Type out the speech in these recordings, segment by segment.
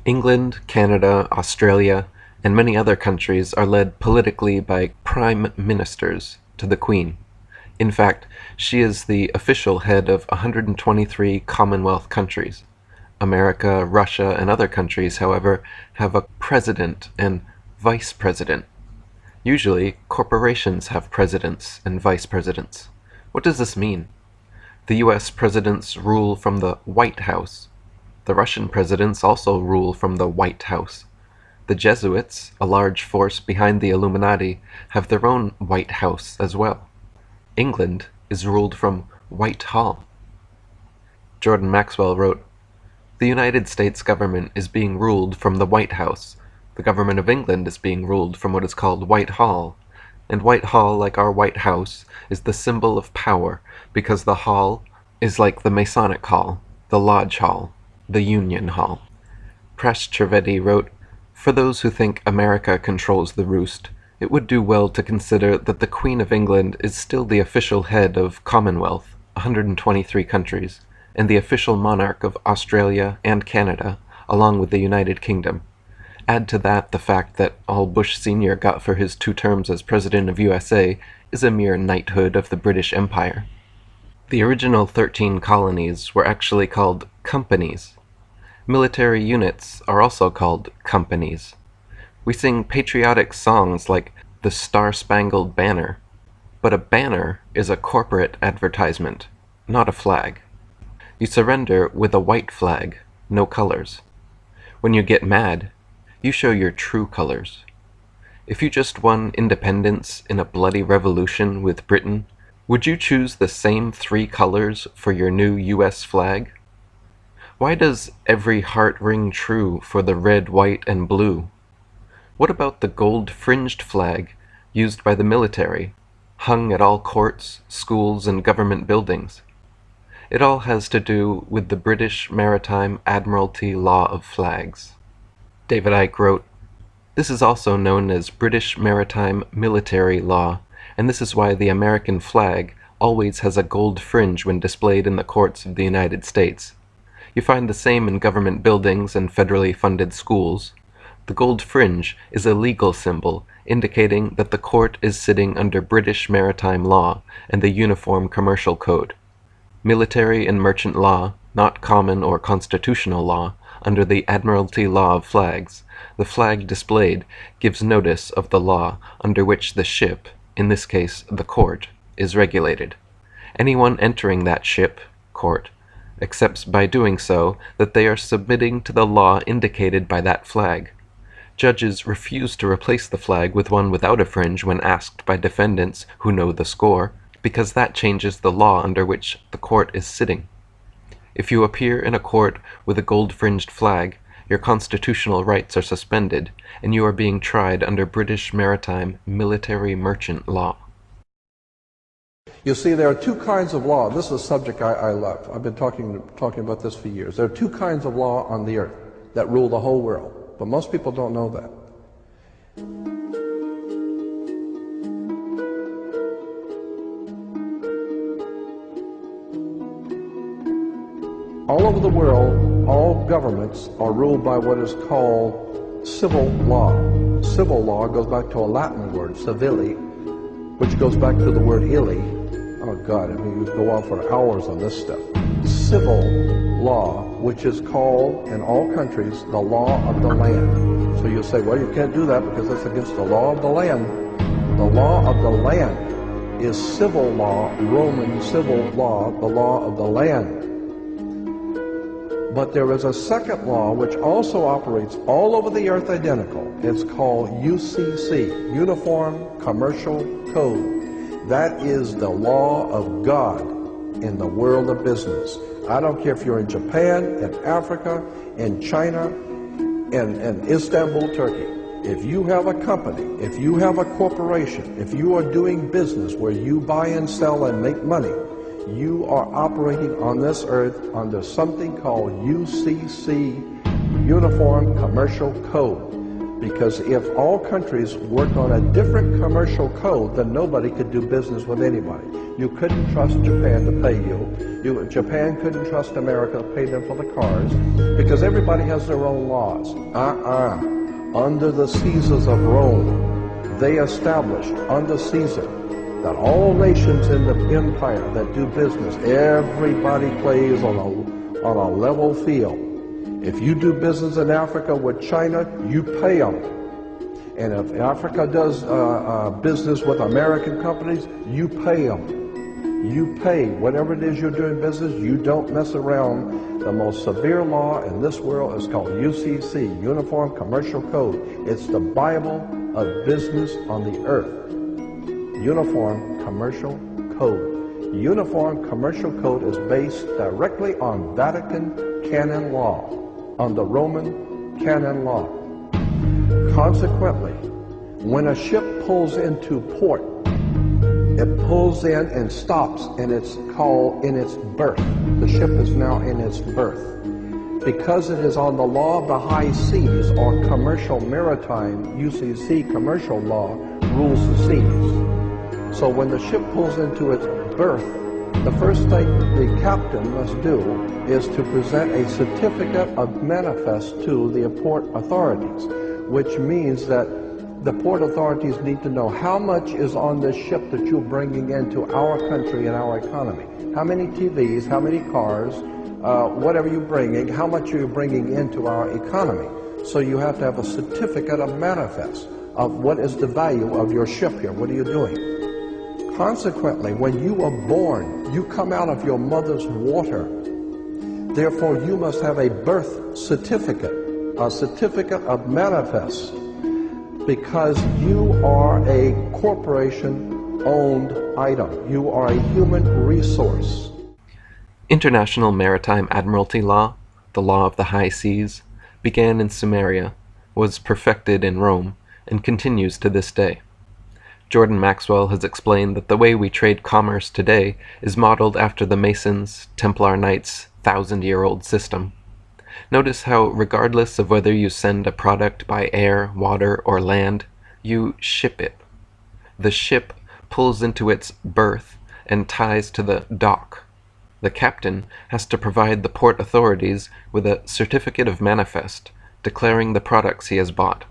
England, Canada, Australia, and many other countries are led politically by prime ministers to the Queen. In fact, she is the official head of 123 Commonwealth countries. America, Russia, and other countries, however, have a president and vice president. Usually, corporations have presidents and vice presidents. What does this mean? The US presidents rule from the White House. The Russian presidents also rule from the White House. The Jesuits, a large force behind the Illuminati, have their own White House as well. England is ruled from Whitehall. Jordan Maxwell wrote, "The United States government is being ruled from the White House. The government of England is being ruled from what is called Whitehall. And Whitehall, like our White House, is the symbol of power, because the hall is like the Masonic Hall, the Lodge Hall, the Union Hall." Press Trivedi wrote, "For those who think America controls the roost, it would do well to consider that the Queen of England is still the official head of Commonwealth, 123 countries, and the official monarch of Australia and Canada, along with the United Kingdom. Add to that the fact that all Bush Sr. got for his 2 terms as President of USA is a mere knighthood of the British Empire." The original 13 colonies were actually called companies. Military units are also called companies. We sing patriotic songs like the Star-Spangled Banner, but a banner is a corporate advertisement, not a flag. You surrender with a white flag, no colors. When you get mad, you show your true colors. If you just won independence in a bloody revolution with Britain, would you choose the same 3 colors for your new US flag? Why does every heart ring true for the red, white, and blue? What about the gold-fringed flag used by the military, hung at all courts, schools, and government buildings? It all has to do with the British Maritime Admiralty Law of Flags. David Icke wrote, "This is also known as British Maritime Military Law, and this is why the American flag always has a gold fringe when displayed in the courts of the United States. You find the same in government buildings and federally funded schools. The gold fringe is a legal symbol indicating that the court is sitting under British maritime law and the Uniform Commercial Code. Military and merchant law, not common or constitutional law, under the Admiralty Law of Flags, the flag displayed gives notice of the law under which the ship, in this case the court, is regulated. Anyone entering that ship, court, accepts by doing so that they are submitting to the law indicated by that flag. Judges refuse to replace the flag with one without a fringe when asked by defendants who know the score, because that changes the law under which the court is sitting. If you appear in a court with a gold-fringed flag, your constitutional rights are suspended, and you are being tried under British maritime military merchant law." You see, there are 2 kinds of law. This is a subject I love. I've been talking about this for years. There are 2 kinds of law on the earth that rule the whole world, but most people don't know that. All over the world, all governments are ruled by what is called civil law. Civil law goes back to a Latin word, civili, which goes back to the word illy. Oh God, I mean, you could go on for hours on this stuff. Civil law, which is called in all countries the law of the land. So you'll say, well, you can't do that because that's against the law of the land. The law of the land is civil law, Roman civil law, the law of the land. But there is a second law which also operates all over the earth identical. It's called UCC, Uniform Commercial Code. That is the law of God in the world of business. I don't care if you're in Japan, in Africa, in China, in Istanbul, Turkey. If you have a company, if you have a corporation, if you are doing business where you buy and sell and make money, you are operating on this earth under something called UCC, Uniform Commercial Code. Because if all countries worked on a different commercial code, then nobody could do business with anybody. You couldn't trust Japan to pay you. Japan couldn't trust America to pay them for the cars because everybody has their own laws. Under the Caesars of Rome, they established under Caesar that all nations in the empire that do business, everybody plays on a level field. If you do business in Africa with China, you pay them. And if Africa does business with American companies, you pay them. You pay. Whatever it is you're doing business, you don't mess around. The most severe law in this world is called UCC, Uniform Commercial Code. It's the Bible of business on the earth. Uniform Commercial Code. Uniform Commercial Code is based directly on Vatican canon law, on the Roman canon law. Consequently, when a ship pulls into port, it pulls in and stops, and it's called in its berth. The ship is now in its berth. Because it is on the law of the high seas, or commercial maritime, UCC commercial law, rules the seas. So when the ship pulls into its berth, the first thing the captain must do is to present a certificate of manifest to the port authorities, which means that the port authorities need to know how much is on this ship that you're bringing into our country and our economy. How many TVs, how many cars, whatever you're bringing, how much are you bringing into our economy? So you have to have a certificate of manifest of what is the value of your ship here. What are you doing? Consequently, when you are born, you come out of your mother's water. Therefore, you must have a birth certificate, a certificate of manifest, because you are a corporation-owned item. You are a human resource. International Maritime Admiralty Law, the law of the high seas, began in Sumeria, was perfected in Rome, and continues to this day. Jordan Maxwell has explained that the way we trade commerce today is modeled after the Masons, Templar Knights' 1,000-year-old system. Notice how, regardless of whether you send a product by air, water, or land, you ship it. The ship pulls into its berth and ties to the dock. The captain has to provide the port authorities with a certificate of manifest declaring the products he has bought.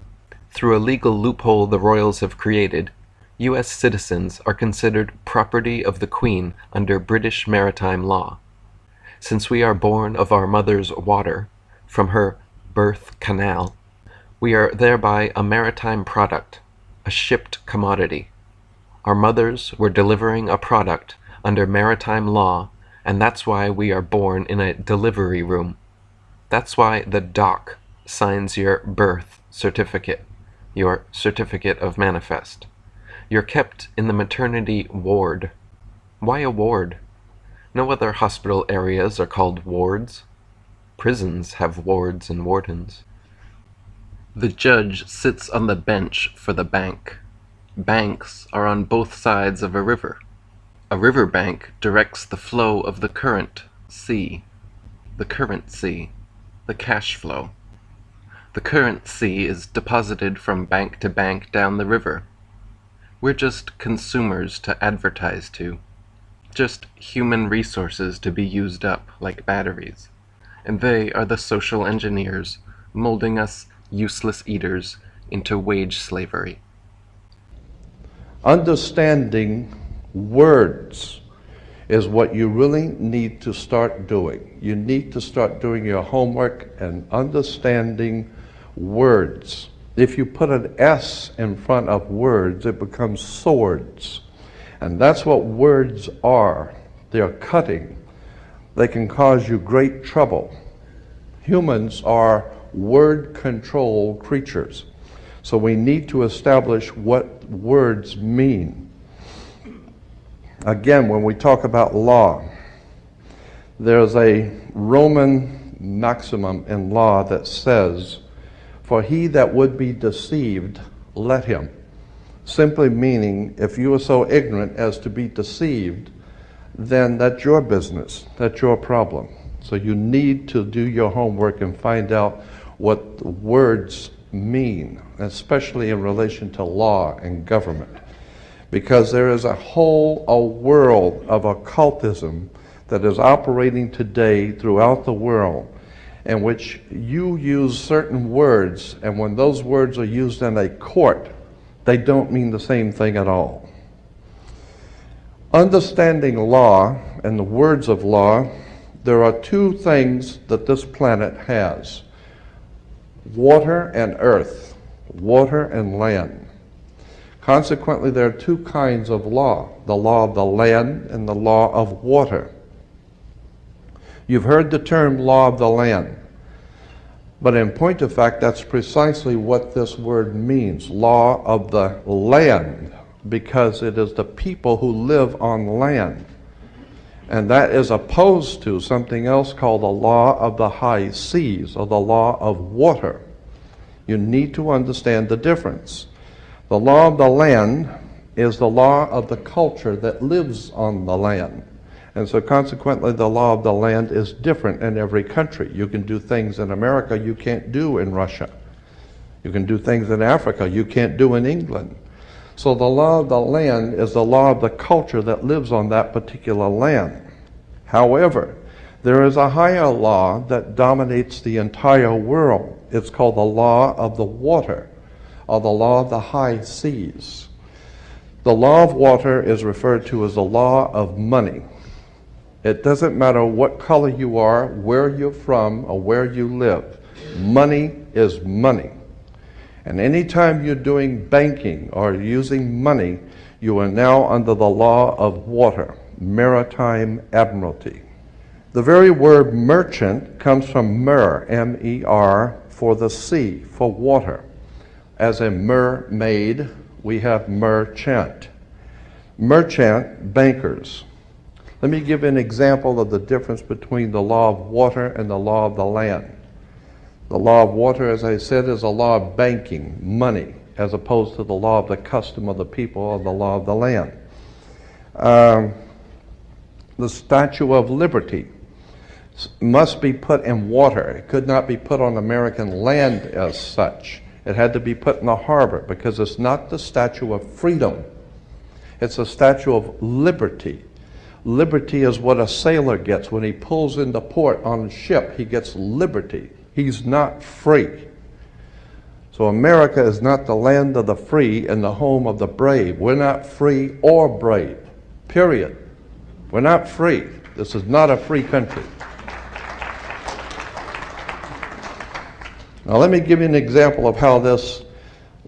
Through a legal loophole the royals have created, U.S. citizens are considered property of the Queen under British maritime law. Since we are born of our mother's water, from her birth canal, we are thereby a maritime product, a shipped commodity. Our mothers were delivering a product under maritime law, and that's why we are born in a delivery room. That's why the dock signs your birth certificate, your certificate of manifest. You're kept in the maternity ward. Why a ward? No other hospital areas are called wards. Prisons have wards and wardens. The judge sits on the bench for the bank. Banks are on both sides of a river. A river bank directs the flow of the current sea, the currency, the cash flow. The currency is deposited from bank to bank down the river. We're just consumers to advertise to, just human resources to be used up like batteries. And they are the social engineers, molding us useless eaters into wage slavery. Understanding words is what you really need to start doing. You need to start doing your homework and understanding words. If you put an S in front of words, it becomes swords. And that's what words are. They're cutting. They can cause you great trouble. Humans are word-controlled creatures. So we need to establish what words mean. Again, when we talk about law, there's a Roman maximum in law that says, "For he that would be deceived, let him." Simply meaning, if you are so ignorant as to be deceived, then that's your business, that's your problem. So you need to do your homework and find out what the words mean, especially in relation to law and government. because there is a world of occultism that is operating today throughout the world, in which you use certain words, and when those words are used in a court, they don't mean the same thing at all. Understanding law and the words of law, there are two things that this planet has: water and earth, water and land. Consequently, there are two kinds of law: the law of the land and the law of water. You've heard the term law of the land, but in point of fact, that's precisely what this word means, law of the land, because it is the people who live on land. And that is opposed to something else called the law of the high seas, or the law of water. You need to understand the difference. The law of the land is the law of the culture that lives on the land. And so consequently, the law of the land is different in every country. You can do things in America you can't do in Russia. You can do things in Africa you can't do in England. So the law of the land is the law of the culture that lives on that particular land. However, there is a higher law that dominates the entire world. It's called the law of the water, or the law of the high seas. The law of water is referred to as the law of money. It doesn't matter what color you are, where you're from, or where you live. Money is money. And anytime you're doing banking or using money, you are now under the law of water, maritime admiralty. The very word merchant comes from mer, M-E-R, for the sea, for water. As in mermaid, we have merchant. Merchant, bankers. Let me give an example of the difference between the law of water and the law of the land. The law of water, as I said, is a law of banking, money, as opposed to the law of the custom of the people, or the law of the land. The Statue of Liberty must be put in water. It could not be put on American land as such. It had to be put in the harbor, because it's not the Statue of Freedom. It's a Statue of Liberty. Liberty is what a sailor gets when he pulls into port on a ship. He gets liberty. He's not free. So America is not the land of the free and the home of the brave. We're not free or brave, period. We're not free. This is not a free country. Now let me give you an example of how this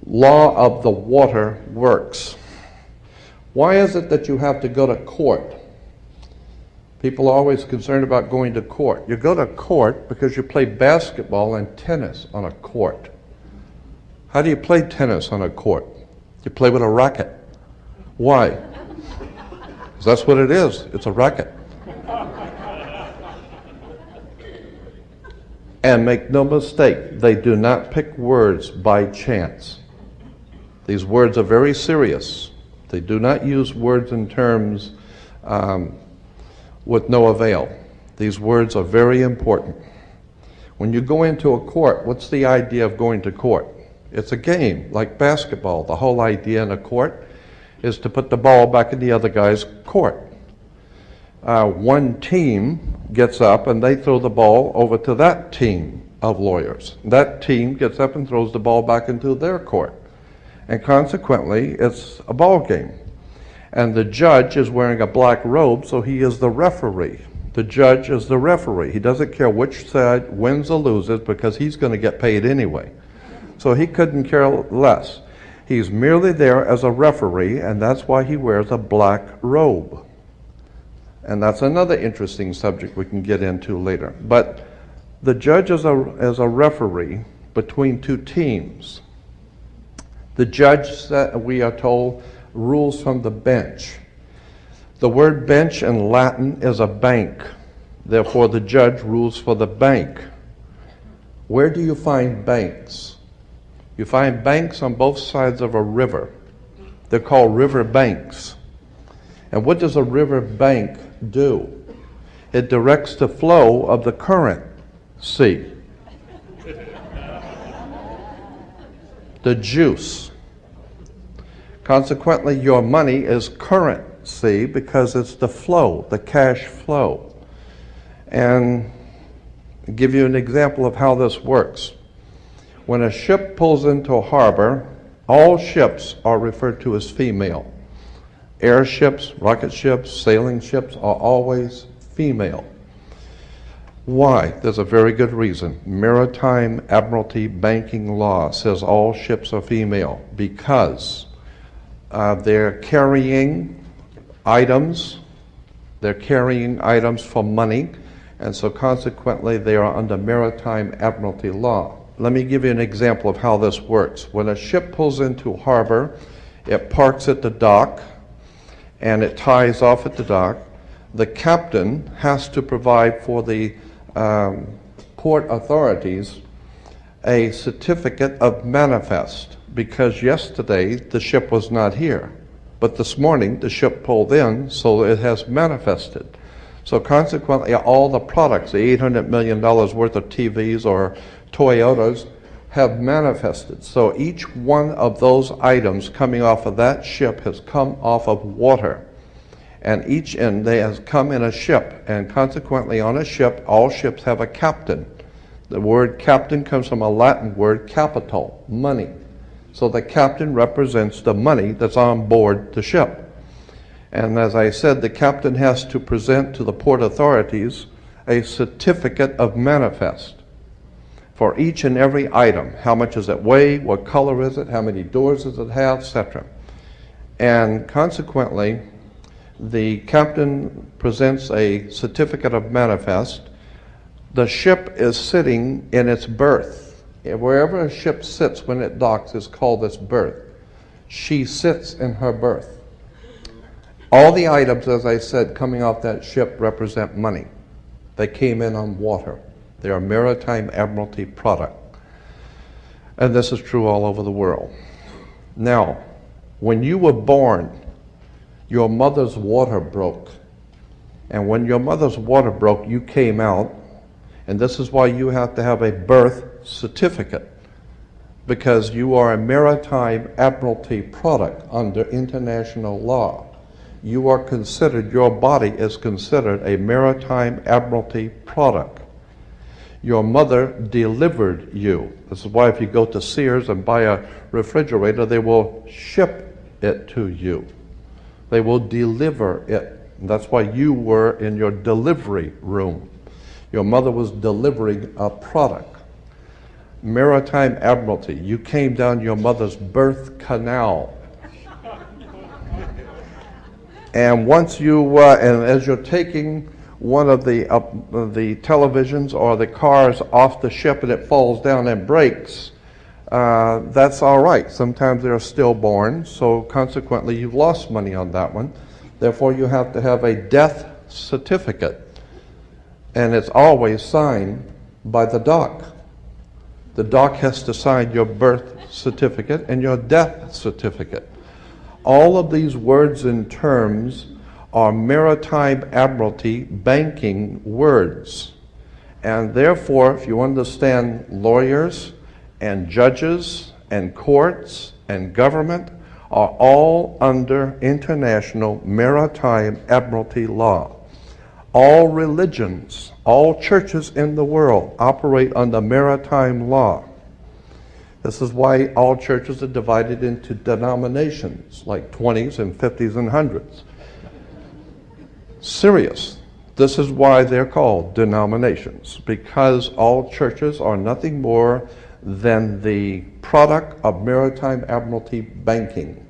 law of the water works. Why is it that you have to go to court? People are always concerned about going to court. You go to court because you play basketball and tennis on a court. How do you play tennis on a court? You play with a racket. Why? Because that's what it is. It's a racket. And make no mistake, they do not pick words by chance. These words are very serious. They do not use words in terms with no avail. These words are very important. When you go into a court, what's the idea of going to court? It's a game, like basketball. The whole idea in a court is to put the ball back in the other guy's court. One team gets up and they throw the ball over to that team of lawyers. That team gets up and throws the ball back into their court. And consequently, it's a ball game. And the judge is wearing a black robe, so he is the referee. The judge is the referee. He doesn't care which side wins or loses, because he's going to get paid anyway. So he couldn't care less. He's merely there as a referee, and that's why he wears a black robe. And that's another interesting subject we can get into later. But the judge is a referee between two teams. The judge, we are told, rules from the bench. The word bench in Latin is a bank. Therefore, the judge rules for the bank. Where do you find banks? You find banks on both sides of a river. They're called river banks. And what does a river bank do? It directs the flow of the current sea. The juice. Consequently, your money is currency because it's the flow, the cash flow. And I'll give you an example of how this works. When a ship pulls into a harbor, all ships are referred to as female. Airships, rocket ships, sailing ships are always female. Why? There's a very good reason. Maritime Admiralty banking law says all ships are female because they're carrying items for money, and so consequently they are under Maritime Admiralty law. Let me give you an example of how this works. When a ship pulls into a harbor, it parks at the dock, and it ties off at the dock. The captain has to provide for the port authorities a certificate of manifest, because yesterday the ship was not here, but this morning the ship pulled in, so it has manifested. So consequently, all the products, the $800 million worth of TVs or Toyotas, have manifested. So each one of those items coming off of that ship has come off of water. And each end they has come in a ship, and consequently on a ship, all ships have a captain. The word captain comes from a Latin word capital, money. So the captain represents the money that's on board the ship. And as I said, the captain has to present to the port authorities a certificate of manifest for each and every item. How much does it weigh? What color is it? How many doors does it have? Etc. And consequently, the captain presents a certificate of manifest. The ship is sitting in its berth. Wherever a ship sits when it docks is called its berth. She sits in her berth. All the items, as I said, coming off that ship represent money. They came in on water. They are Maritime Admiralty product. And this is true all over the world. Now, when you were born, your mother's water broke. And when your mother's water broke, you came out. And this is why you have to have a birth certificate, because you are a Maritime Admiralty product under international law. You are considered, your body is considered a Maritime Admiralty product. Your mother delivered you. This is why if you go to Sears and buy a refrigerator, they will ship it to you. They will deliver it. And that's why you were in your delivery room. Your mother was delivering a product. Maritime Admiralty, you came down your mother's birth canal. And once you, and as you're taking one of the televisions or the cars off the ship and it falls down and breaks, that's all right. Sometimes they're stillborn, so consequently you've lost money on that one. Therefore you have to have a death certificate, and it's always signed by the dock. The dock has to sign your birth certificate and your death certificate. All of these words and terms are Maritime Admiralty banking words. And therefore, if you understand lawyers and judges and courts and government are all under international Maritime Admiralty law. All religions, all churches in the world operate under maritime law. This is why all churches are divided into denominations, like 20s and 50s and 100s. Serious. This is why they're called denominations, because all churches are nothing more than the product of Maritime Admiralty banking.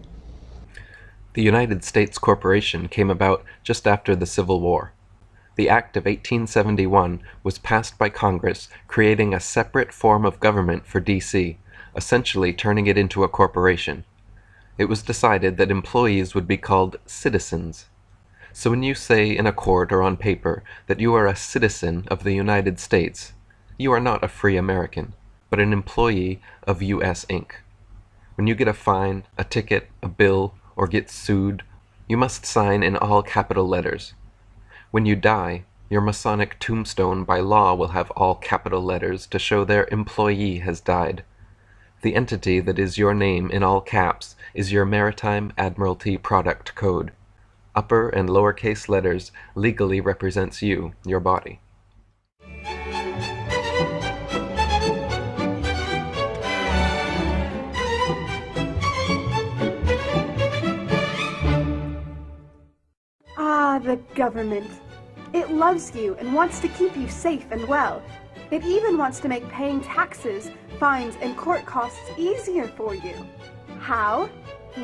The United States Corporation came about just after the Civil War. The Act of 1871 was passed by Congress, creating a separate form of government for D.C., essentially turning it into a corporation. It was decided that employees would be called citizens. So when you say in a court or on paper that you are a citizen of the United States, you are not a free American, but an employee of U.S. Inc. When you get a fine, a ticket, a bill, or get sued, you must sign in all capital letters. When you die, your Masonic tombstone by law will have all capital letters to show their employee has died. The entity that is your name in all caps is your Maritime Admiralty Product Code. Upper and lowercase letters legally represents you, your body. Ah, the government. It loves you and wants to keep you safe and well. It even wants to make paying taxes, fines, and court costs easier for you. How?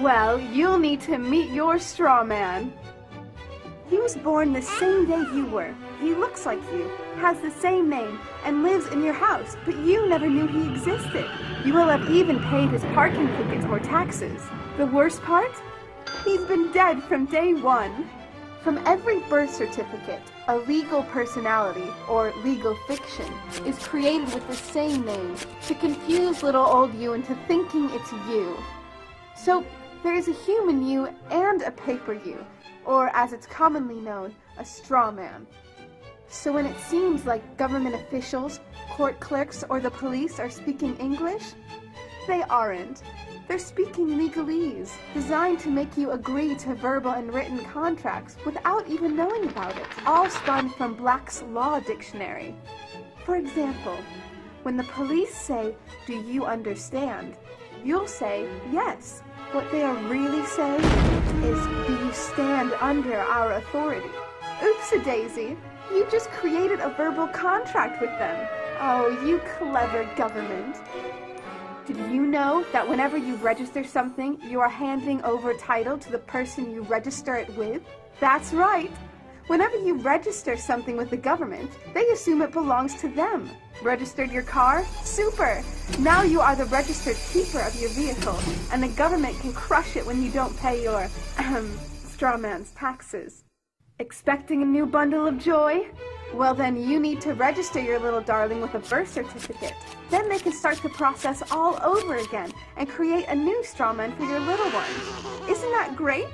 Well, you'll need to meet your straw man. He was born the same day you were. He looks like you, has the same name, and lives in your house, but you never knew he existed. You will have even paid his parking tickets or taxes. The worst part? He's been dead from day one. From every birth certificate, a legal personality, or legal fiction, is created with the same name to confuse little old you into thinking it's you. So, there is a human you and a paper you, or as it's commonly known, a straw man. So when it seems like government officials, court clerks, or the police are speaking English, they aren't. They're speaking legalese, designed to make you agree to verbal and written contracts without even knowing about it, all spun from Black's Law Dictionary. For example, when the police say, "Do you understand?" you'll say, "Yes." What they are really saying is, "Do you stand under our authority?" Oops-a-daisy, you just created a verbal contract with them. Oh, you clever government. Did you know that whenever you register something, you are handing over title to the person you register it with? That's right. Whenever you register something with the government, they assume it belongs to them. Registered your car? Super! Now you are the registered keeper of your vehicle, and the government can crush it when you don't pay your, straw man's taxes. Expecting a new bundle of joy? Well then you need to register your little darling with a birth certificate. Then they can start the process all over again and create a new straw man for your little one. Isn't that great?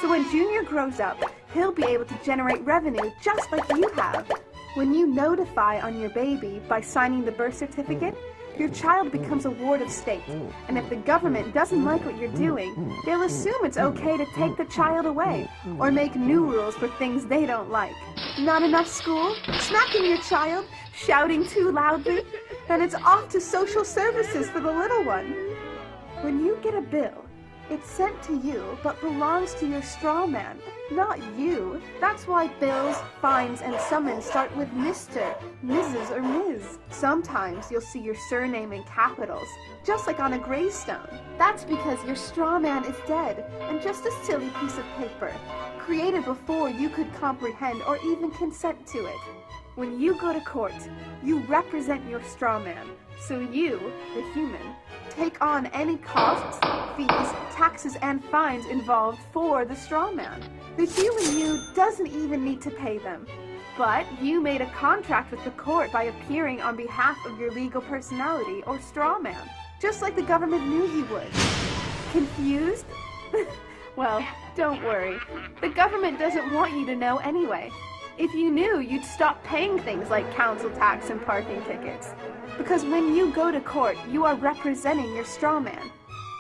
So when Junior grows up, he'll be able to generate revenue just like you have. When you notify on your baby by signing the birth certificate, your child becomes a ward of state, and if the government doesn't like what you're doing, they'll assume it's okay to take the child away, or make new rules for things they don't like. Not enough school? Smacking your child? Shouting too loudly? Then it's off to social services for the little one. When you get a bill, it's sent to you, but belongs to your straw man, not you. That's why bills, fines, and summons start with Mr., Mrs., or Ms. Sometimes you'll see your surname in capitals, just like on a gravestone. That's because your straw man is dead, and just a silly piece of paper, created before you could comprehend or even consent to it. When you go to court, you represent your straw man, so you, the human, take on any costs, fees, taxes, and fines involved for the straw man. The human you doesn't even need to pay them. But you made a contract with the court by appearing on behalf of your legal personality or straw man, just like the government knew you would. Confused? Well, don't worry. The government doesn't want you to know anyway. If you knew, you'd stop paying things like council tax and parking tickets. Because when you go to court, you are representing your straw man.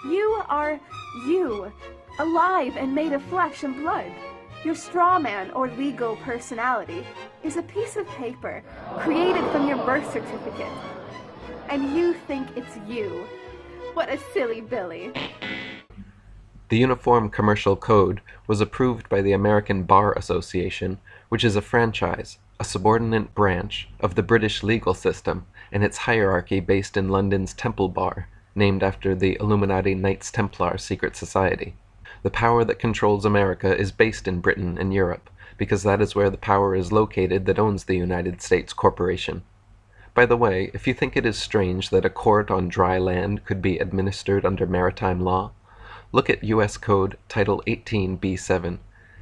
You are you, alive and made of flesh and blood. Your straw man, or legal personality, is a piece of paper created from your birth certificate. And you think it's you. What a silly Billy. The Uniform Commercial Code was approved by the American Bar Association, which is a franchise, a subordinate branch of the British legal system, and its hierarchy based in London's Temple Bar, named after the Illuminati Knights Templar secret society. The power that controls America is based in Britain and Europe, because that is where the power is located that owns the United States Corporation. By the way, if you think it is strange that a court on dry land could be administered under maritime law, look at U.S. Code Title 18b7.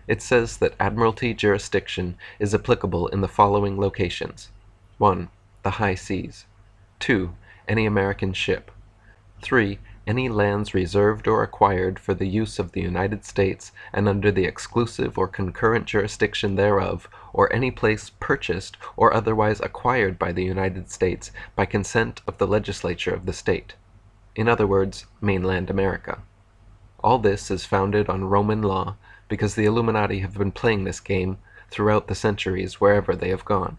It says that admiralty jurisdiction is applicable in the following locations. 1. The high seas. 2. Any American ship. 3. Any lands reserved or acquired for the use of the United States and under the exclusive or concurrent jurisdiction thereof, or any place purchased or otherwise acquired by the United States by consent of the legislature of the state. in other words, mainland America. All this is founded on Roman law because the Illuminati have been playing this game throughout the centuries wherever they have gone.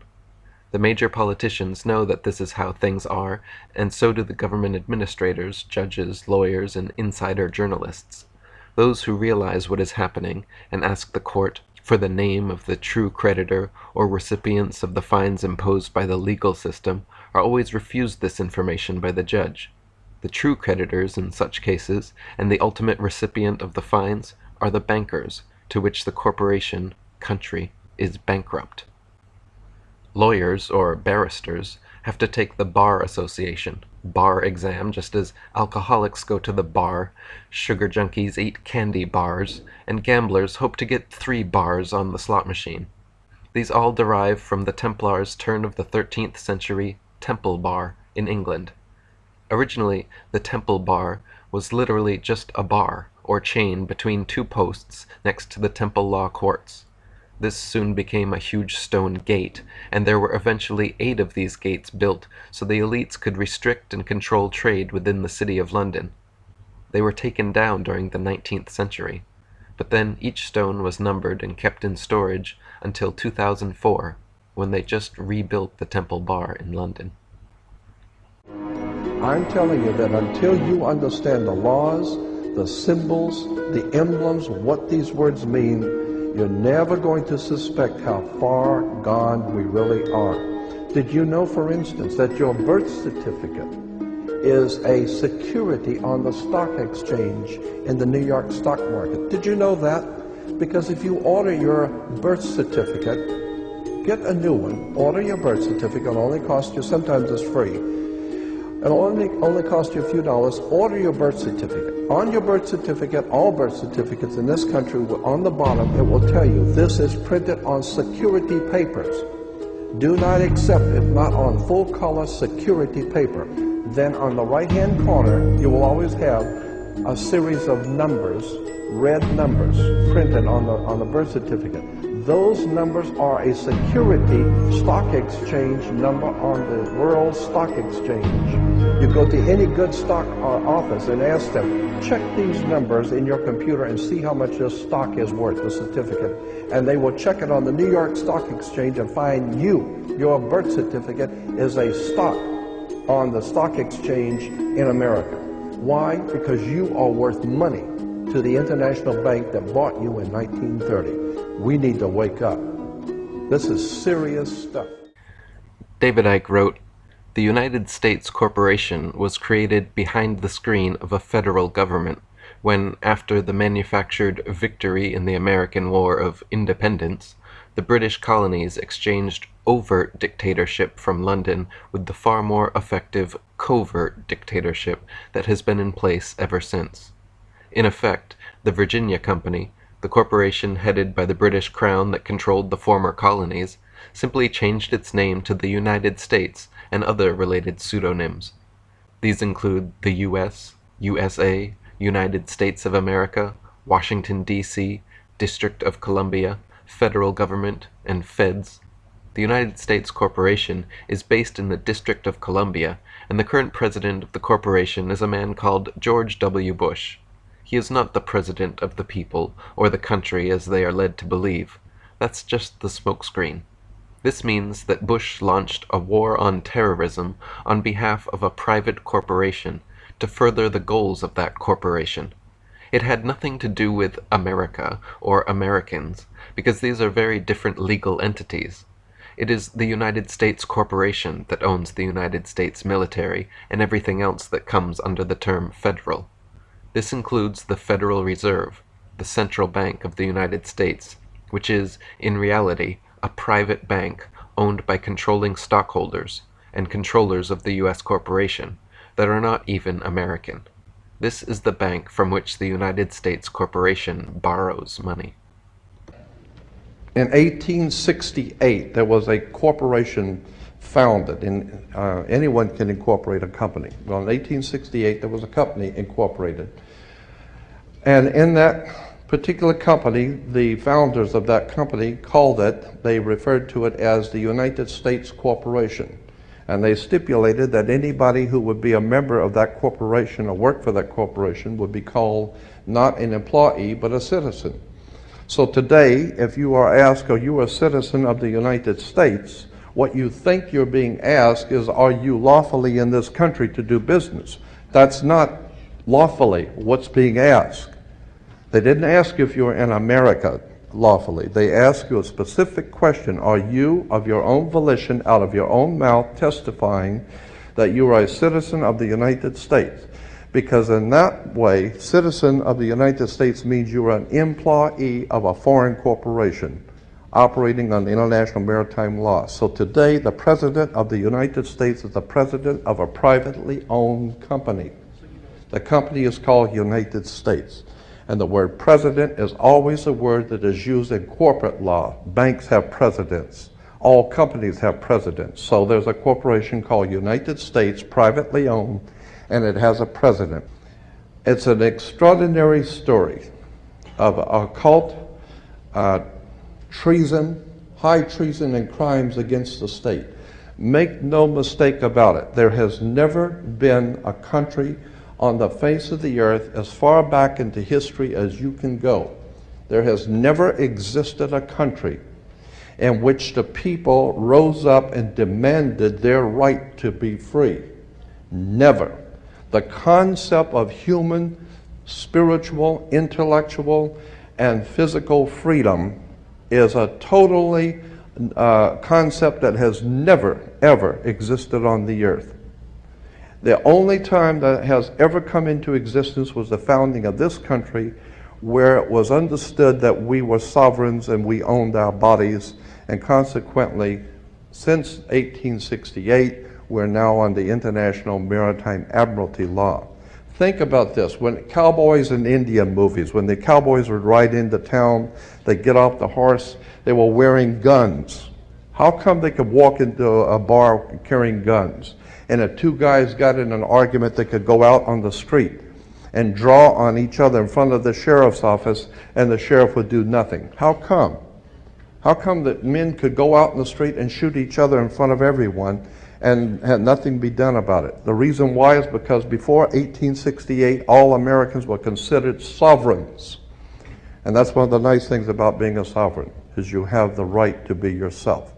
The major politicians know that this is how things are, and so do the government administrators, judges, lawyers, and insider journalists. Those who realize what is happening and ask the court for the name of the true creditor or recipients of the fines imposed by the legal system are always refused this information by the judge. The true creditors in such cases, and the ultimate recipient of the fines, are the bankers, to which the corporation, country, is bankrupt. Lawyers, or barristers, have to take the Bar Association bar exam just as alcoholics go to the bar, sugar junkies eat candy bars, and gamblers hope to get 3 bars on the slot machine. These all derive from the Templars' turn of the 13th century Temple Bar in England. Originally, the Temple Bar was literally just a bar, or chain between 2 posts next to the Temple Law Courts. This soon became a huge stone gate, and there were eventually 8 of these gates built so the elites could restrict and control trade within the city of London. They were taken down during the 19th century, but then each stone was numbered and kept in storage until 2004, when they just rebuilt the Temple Bar in London. I'm telling you that until you understand the laws, the symbols, the emblems, what these words mean, you're never going to suspect how far gone we really are. Did you know, for instance, that your birth certificate is a security on the stock exchange in the New York stock market? Did you know that? Because if you order your birth certificate, get a new one, order your birth certificate, it'll only cost you, sometimes it's free, it'll only cost you a few dollars. Order your birth certificate. On your birth certificate, all birth certificates in this country, on the bottom, it will tell you this is printed on security papers. Do not accept it not on full color security paper. Then on the right-hand corner, you will always have a series of numbers, red numbers, printed on the birth certificate. Those numbers are a security stock exchange number on the World Stock Exchange. You go to any good stock office and ask them, check these numbers in your computer and see how much your stock is worth, the certificate. And they will check it on the New York Stock Exchange and find your birth certificate is a stock on the stock exchange in America. Why? Because you are worth money to the international bank that bought you in 1930. We need to wake up. This is serious stuff. David Icke wrote, "The United States Corporation was created behind the screen of a federal government when, after the manufactured victory in the American War of Independence, the British colonies exchanged overt dictatorship from London with the far more effective covert dictatorship that has been in place ever since. In effect, the Virginia Company, the corporation headed by the British Crown that controlled the former colonies, simply changed its name to the United States and other related pseudonyms. These include the U.S., USA, United States of America, Washington, D.C., District of Columbia, Federal Government, and Feds. The United States Corporation is based in the District of Columbia, and the current president of the corporation is a man called George W. Bush. He is not the president of the people, or the country as they are led to believe. That's just the smokescreen. This means that Bush launched a war on terrorism on behalf of a private corporation to further the goals of that corporation. It had nothing to do with America or Americans, because these are very different legal entities. It is the United States Corporation that owns the United States military and everything else that comes under the term federal. This includes the Federal Reserve, the central bank of the United States, which is, in reality, a private bank owned by controlling stockholders and controllers of the U.S. corporation that are not even American. This is the bank from which the United States Corporation borrows money. In 1868, there was a corporation founded. Anyone can incorporate a company. Well, in 1868, there was a company incorporated. And in that particular company, the founders of that company they referred to it as the United States Corporation. And they stipulated that anybody who would be a member of that corporation or work for that corporation would be called not an employee but a citizen. So today, if you are asked, are you a citizen of the United States, what you think you're being asked is, are you lawfully in this country to do business? That's not lawfully what's being asked. They didn't ask you if you were in America lawfully. They ask you a specific question. Are you, of your own volition, out of your own mouth, testifying that you are a citizen of the United States? Because in that way, citizen of the United States means you are an employee of a foreign corporation operating on international maritime law. So today, the President of the United States is the President of a privately owned company. The company is called United States. And the word president is always a word that is used in corporate law. Banks have presidents. All companies have presidents. So there's a corporation called United States, privately owned, and it has a president. It's an extraordinary story of occult treason, high treason and crimes against the state. Make no mistake about it. There has never been a country on the face of the earth, as far back into history as you can go, there has never existed a country in which the people rose up and demanded their right to be free. Never. The concept of human, spiritual, intellectual, and physical freedom is a totally concept that has never, ever existed on the earth. The only time that has ever come into existence was the founding of this country, where it was understood that we were sovereigns and we owned our bodies, and consequently, since 1868, we're now on the International Maritime Admiralty Law. Think about this. When cowboys in Indian movies, when the cowboys would ride into town, they'd get off the horse, they were wearing guns. How come they could walk into a bar carrying guns? And if two guys got in an argument, they could go out on the street and draw on each other in front of the sheriff's office, and the sheriff would do nothing. How come? How come that men could go out in the street and shoot each other in front of everyone and had nothing be done about it? The reason why is because before 1868, all Americans were considered sovereigns. And that's one of the nice things about being a sovereign, is you have the right to be yourself.